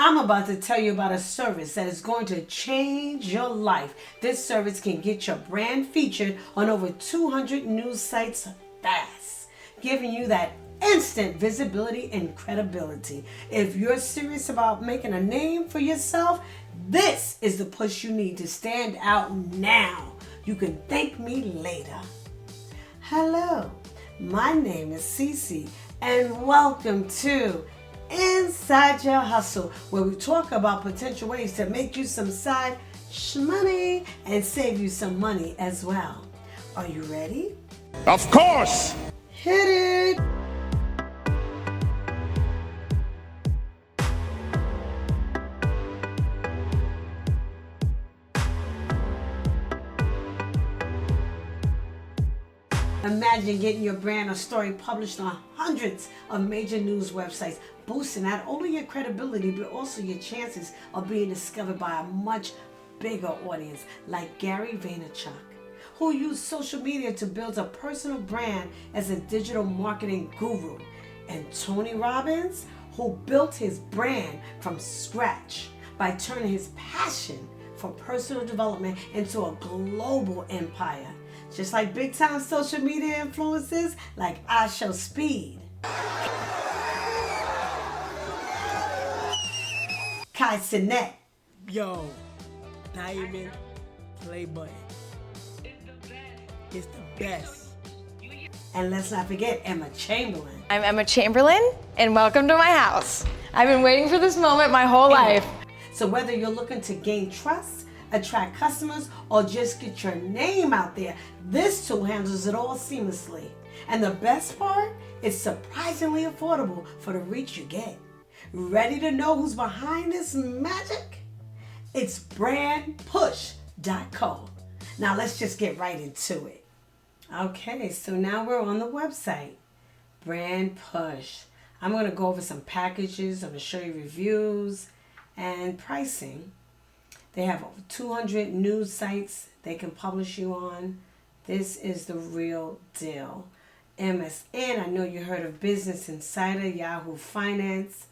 I'm about to tell you about a service that is going to change your life. This service can get your brand featured on over 200 news sites fast, giving you that instant visibility and credibility. If you're serious about making a name for yourself, this is the push you need to stand out now. You can thank me later. Hello, my name is Cece, and welcome to Inside Your Hustle, where we talk about potential ways to make you some side money and save you some money as well. Are you ready? Of course! Hit it! Imagine getting your brand or story published on hundreds of major news websites, boosting not only your credibility but also your chances of being discovered by a much bigger audience, like Gary Vaynerchuk, who used social media to build a personal brand as a digital marketing guru, and Tony Robbins, who built his brand from scratch by turning his passion for personal development into a global empire. Just like big time social media influencers like Asho Speed, Kai Cenat, Yo, Diamond Play Button. It's the best. and let's not forget Emma Chamberlain. I'm Emma Chamberlain, and welcome to my house. I've been waiting for this moment my whole life. So whether you're looking to gain trust, attract customers, or just get your name out there, this tool handles it all seamlessly. And the best part, it's surprisingly affordable for the reach you get. Ready to know who's behind this magic? It's brandpush.co. Now let's just get right into it. Okay, so now we're on the website, Brand Push. I'm going to go over some packages. I'm going to show you reviews and pricing. They have over 200 news sites they can publish you on. This is the real deal. MSN, I know you heard of Business Insider, Yahoo Finance.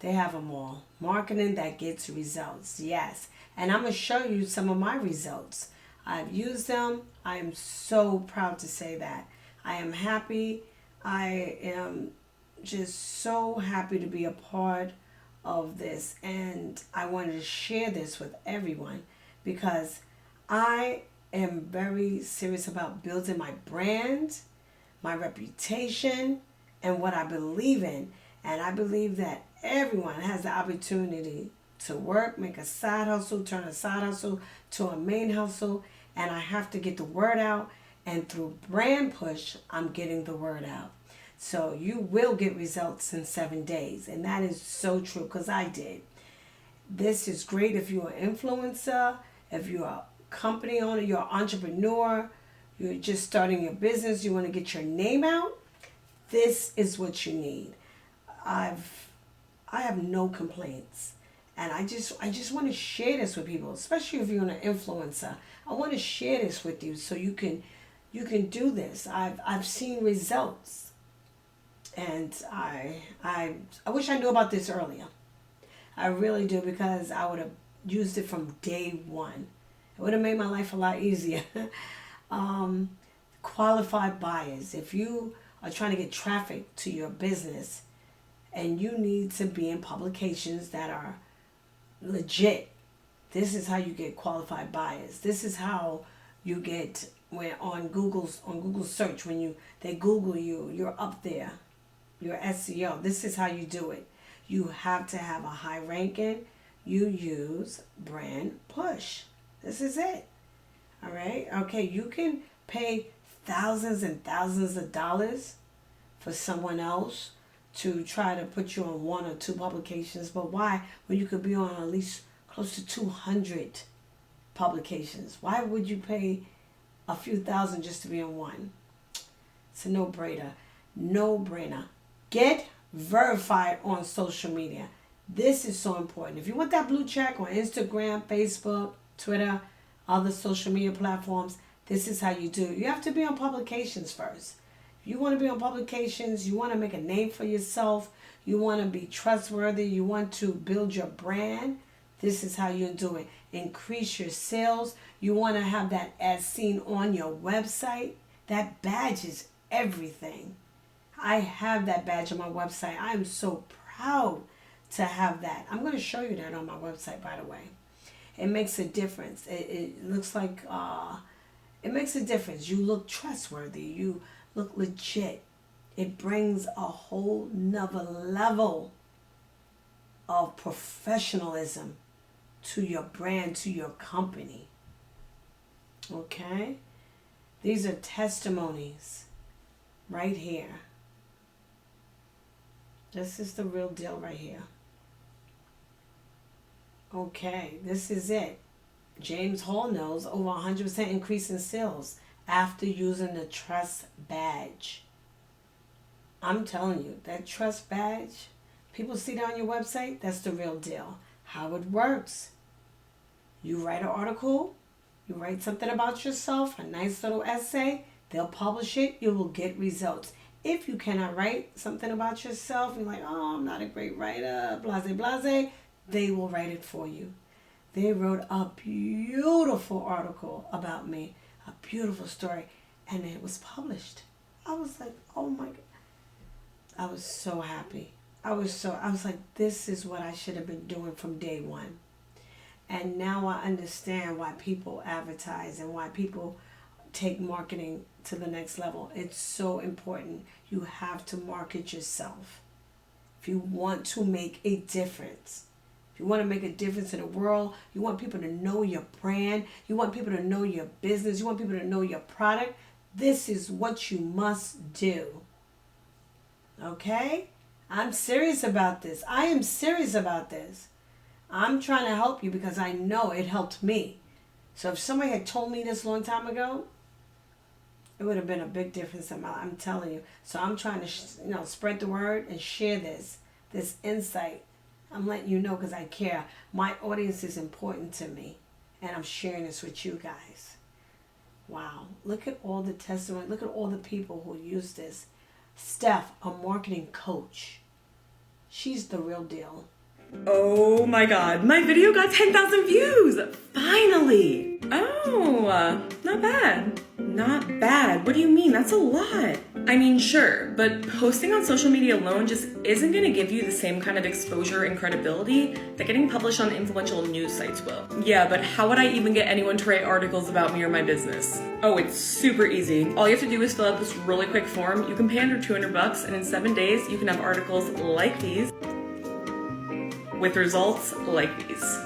They have them all. Marketing that gets results, yes. And I'm going to show you some of my results. I've used them. I am so proud to say that. I am happy. I am just so happy to be a part of this, and I wanted to share this with everyone because I am very serious about building my brand, my reputation, and what I believe in. And I believe that everyone has the opportunity to work, make a side hustle, turn a side hustle to a main hustle, and I have to get the word out, and through Brand Push, I'm getting the word out. So you will get results in 7 days. And that is so true because I did. This is great if you're an influencer, if you're a company owner, you're an entrepreneur, you're just starting your business, you want to get your name out. This is what you need. I have no complaints. And I just want to share this with people, especially if you're an influencer. I want to share this with you so you can do this. I've seen results. And I wish I knew about this earlier. I really do, because I would have used it from day one. It would have made my life a lot easier. Qualified buyers. If you are trying to get traffic to your business and you need to be in publications that are legit, this is how you get qualified buyers. This is how you get on Google search, when they Google you, you're up there. Your SEO. This is how you do it. You have to have a high ranking. You use Brand Push. This is it. All right. Okay. You can pay thousands and thousands of dollars for someone else to try to put you on 1 or 2 publications. But why? When you could be on at least close to 200 publications. Why would you pay a few thousand just to be on one? It's a no-brainer. No-brainer. Get verified on social media. This is so important. If you want that blue check on Instagram, Facebook, Twitter, other social media platforms, this is how you do it. You have to be on publications first. You want to be on publications. You want to make a name for yourself. You want to be trustworthy. You want to build your brand. This is how you do it. Increase your sales. You want to have that as seen on your website. That badge is everything. I have that badge on my website. I am so proud to have that. I'm going to show you that on my website, by the way. It makes a difference. It looks like, it makes a difference. You look trustworthy. You look legit. It brings a whole nother level of professionalism to your brand, to your company. Okay? These are testimonies right here. This is the real deal right here. Okay, this is it. James Hall knows over 100% increase in sales after using the Trust Badge. I'm telling you, that Trust Badge, people see that on your website, that's the real deal. How it works. You write an article, you write something about yourself, a nice little essay, they'll publish it, you will get results. If you cannot write something about yourself, you're like, oh, I'm not a great writer, blase, blase, they will write it for you. They wrote a beautiful article about me, a beautiful story, and it was published. I was like, oh my God. I was so happy. I was like, this is what I should have been doing from day one. And now I understand why people advertise and why people take marketing to the next level. It's so important. You have to market yourself. If you want to make a difference, if you want to make a difference in the world, you want people to know your brand, you want people to know your business, you want people to know your product, this is what you must do. Okay? I'm serious about this. I am serious about this. I'm trying to help you because I know it helped me. So if somebody had told me this a long time ago, it would have been a big difference in my life. I'm telling you. So I'm trying to, spread the word and share this insight. I'm letting you know because I care. My audience is important to me, and I'm sharing this with you guys. Wow. Look at all the testimony. Look at all the people who use this. Steph, a marketing coach. She's the real deal. Oh my God, my video got 10,000 views! Finally! Oh, not bad. Not bad. What do you mean? That's a lot. I mean, sure, but posting on social media alone just isn't gonna give you the same kind of exposure and credibility that getting published on influential news sites will. Yeah, but how would I even get anyone to write articles about me or my business? Oh, it's super easy. All you have to do is fill out this really quick form. You can pay under $200, and in 7 days, you can have articles like these with results like these.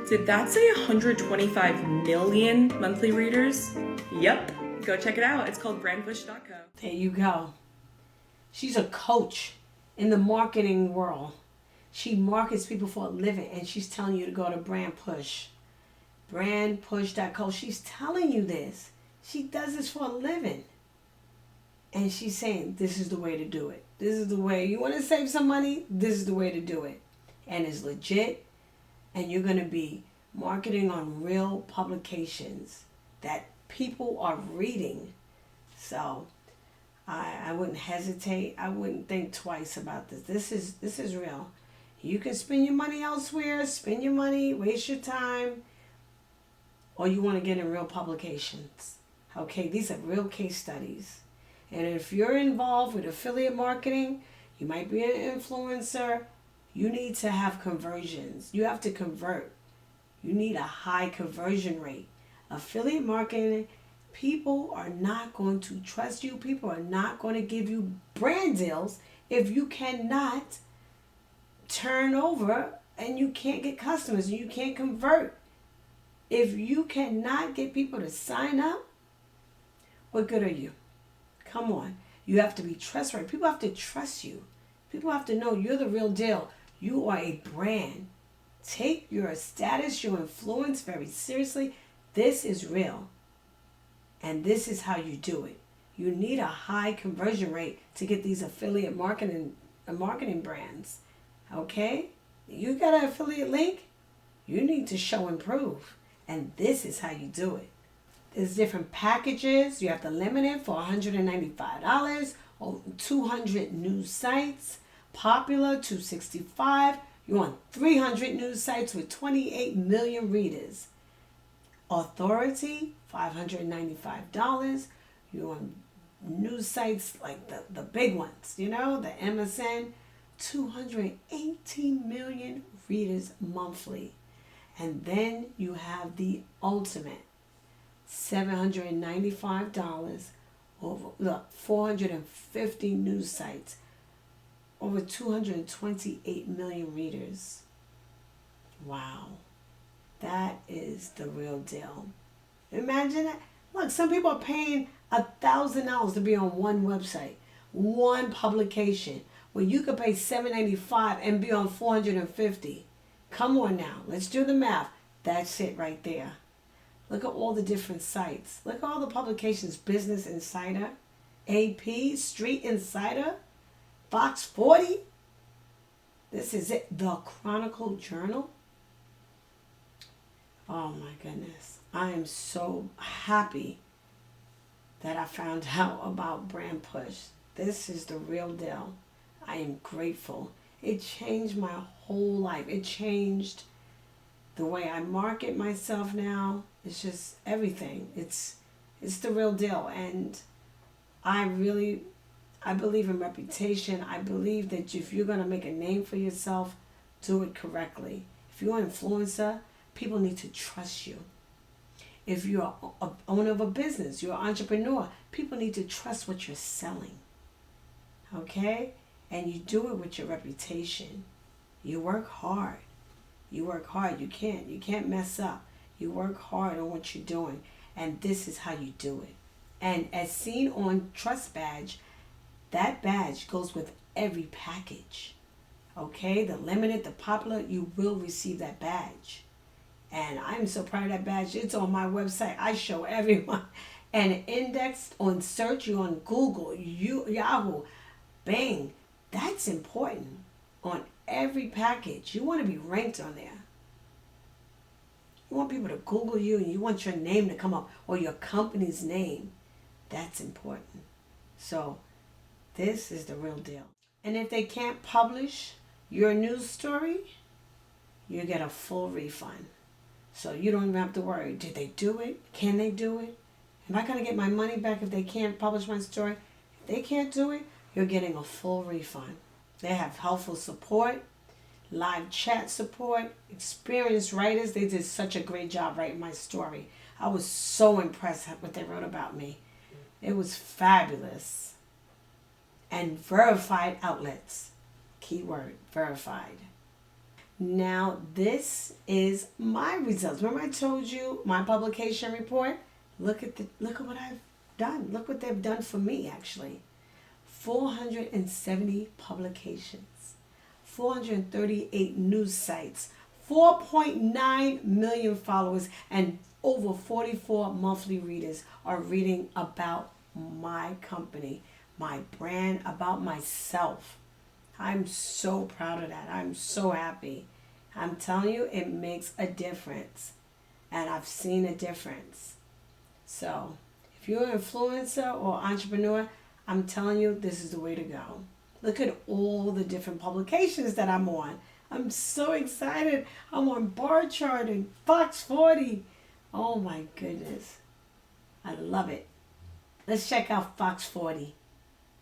Did that say 125 million monthly readers? Yep. Go check it out. It's called brandpush.co. There you go. She's a coach in the marketing world. She markets people for a living, and she's telling you to go to Brand Push. Brandpush.co. She's telling you this. She does this for a living. And she's saying, this is the way to do it. This is the way. You want to save some money? This is the way to do it. And it's legit. And you're going to be marketing on real publications that people are reading. So I wouldn't hesitate. I wouldn't think twice about this. This is real. You can spend your money elsewhere, spend your money, waste your time, or you want to get in real publications. Okay, these are real case studies. And if you're involved with affiliate marketing, you might be an influencer, you need to have conversions. You have to convert. You need a high conversion rate. Affiliate marketing, people are not going to trust you. People are not going to give you brand deals if you cannot turn over and you can't get customers and you can't convert. If you cannot get people to sign up, what good are you? Come on. You have to be trustworthy. People have to trust you. People have to know you're the real deal. You are a brand. Take your status, your influence very seriously. This is real. And this is how you do it. You need a high conversion rate to get these affiliate marketing brands. Okay? You got an affiliate link? You need to show and prove. And this is how you do it. There's different packages. You have to limit it for $195 or 200 news sites. Popular, $265. You're on 300 news sites with 28 million readers. Authority, $595. You're on news sites like the big ones, the MSN, 218 million readers monthly. And then you have the ultimate, $795, over 450 news sites, over 228 million readers. Wow, that is the real deal. Imagine that. Look, some people are paying $1,000 to be on one website, one publication, where you could pay $795 and be on 450. Come on now, let's do the math. That's it right there. Look at all the different sites. Look at all the publications: Business Insider, AP, Street Insider, Fox 40. This is it. The Chronicle Journal. Oh my goodness. I am so happy that I found out about Brand Push. This is the real deal. I am grateful. It changed my whole life. It changed the way I market myself now. It's just everything. It's the real deal. And I believe in reputation. I believe that if you're going to make a name for yourself, do it correctly. If you're an influencer, people need to trust you. If you're an owner of a business, you're an entrepreneur, people need to trust what you're selling. Okay? And you do it with your reputation. You work hard. You work hard. You can't mess up. You work hard on what you're doing. And this is how you do it. And as seen on Trust Badge, that badge goes with every package. Okay? The limited, the popular, you will receive that badge. And I'm so proud of that badge. It's on my website. I show everyone. And indexed on search, you're on Google, Yahoo, Bing. That's important. On every package, you want to be ranked on there. You want people to Google you, and you want your name to come up, or your company's name. That's important. So this is the real deal. And if they can't publish your news story, you get a full refund. So you don't even have to worry. Did they do it? Can they do it? Am I going to get my money back if they can't publish my story? If they can't do it, you're getting a full refund. They have helpful support, live chat support, experienced writers. They did such a great job writing my story. I was so impressed with what they wrote about me. It was fabulous. And verified outlets. Keyword, verified. Now, this is my results. Remember I told you my publication report? Look at what I've done. Look what they've done for me, actually. 470 publications, 438 news sites, 4.9 million followers, and over 44 monthly readers are reading about my company, my brand, about myself. I'm so proud of that. I'm so happy. I'm telling you, it makes a difference. And I've seen a difference. So, if you're an influencer or entrepreneur, I'm telling you, this is the way to go. Look at all the different publications that I'm on. I'm so excited. I'm on Bar Chart and Fox 40. Oh my goodness. I love it. Let's check out Fox 40.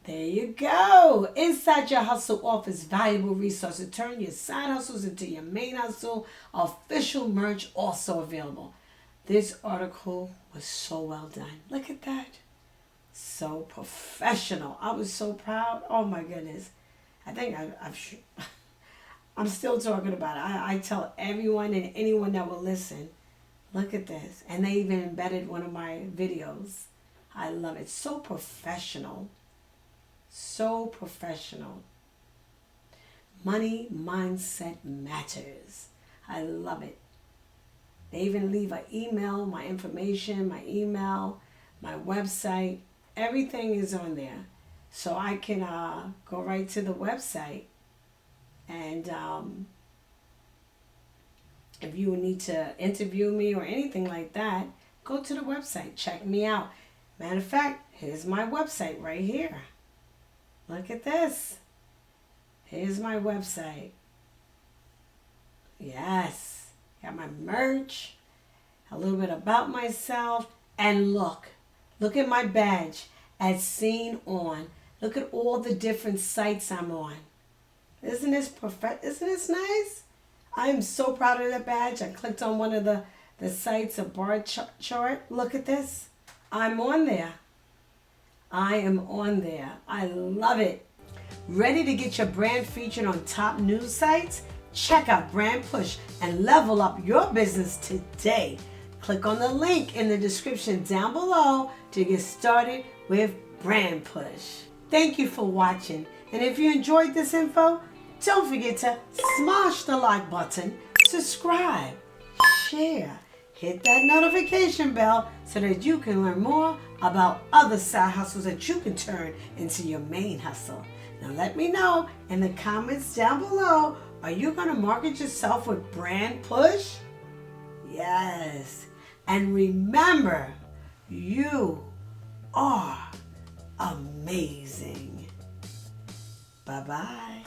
There you go. Inside Your Hustle offers valuable resources to turn your side hustles into your main hustle. Official merch also available. This article was so well done. Look at that. So professional. I was so proud. Oh my goodness. I think I'm still talking about it. I tell everyone and anyone that will listen, look at this. And they even embedded one of my videos. I love it. So professional. So professional. Money mindset matters. I love it. They even leave an email, my information, my email, my website. Everything is on there. So I can go right to the website. And if you need to interview me or anything like that, go to the website. Check me out. Matter of fact, here's my website right here. Look at this. Here's my website. Yes. Got my merch. A little bit about myself. And look at my badge as seen on. Look at all the different sites I'm on. Isn't this perfect? Isn't this nice? I am so proud of that badge. I clicked on one of the sites, a bar chart. Look at this. I'm on there. I am on there. I love it. Ready to get your brand featured on top news sites? Check out Brand Push and level up your business today. Click on the link in the description down below to get started with Brand Push. Thank you for watching. And if you enjoyed this info, don't forget to smash the like button, subscribe, share, hit that notification bell so that you can learn more about other side hustles that you can turn into your main hustle. Now let me know in the comments down below, are you going to market yourself with Brand Push? Yes. And remember, you are amazing. Bye-bye.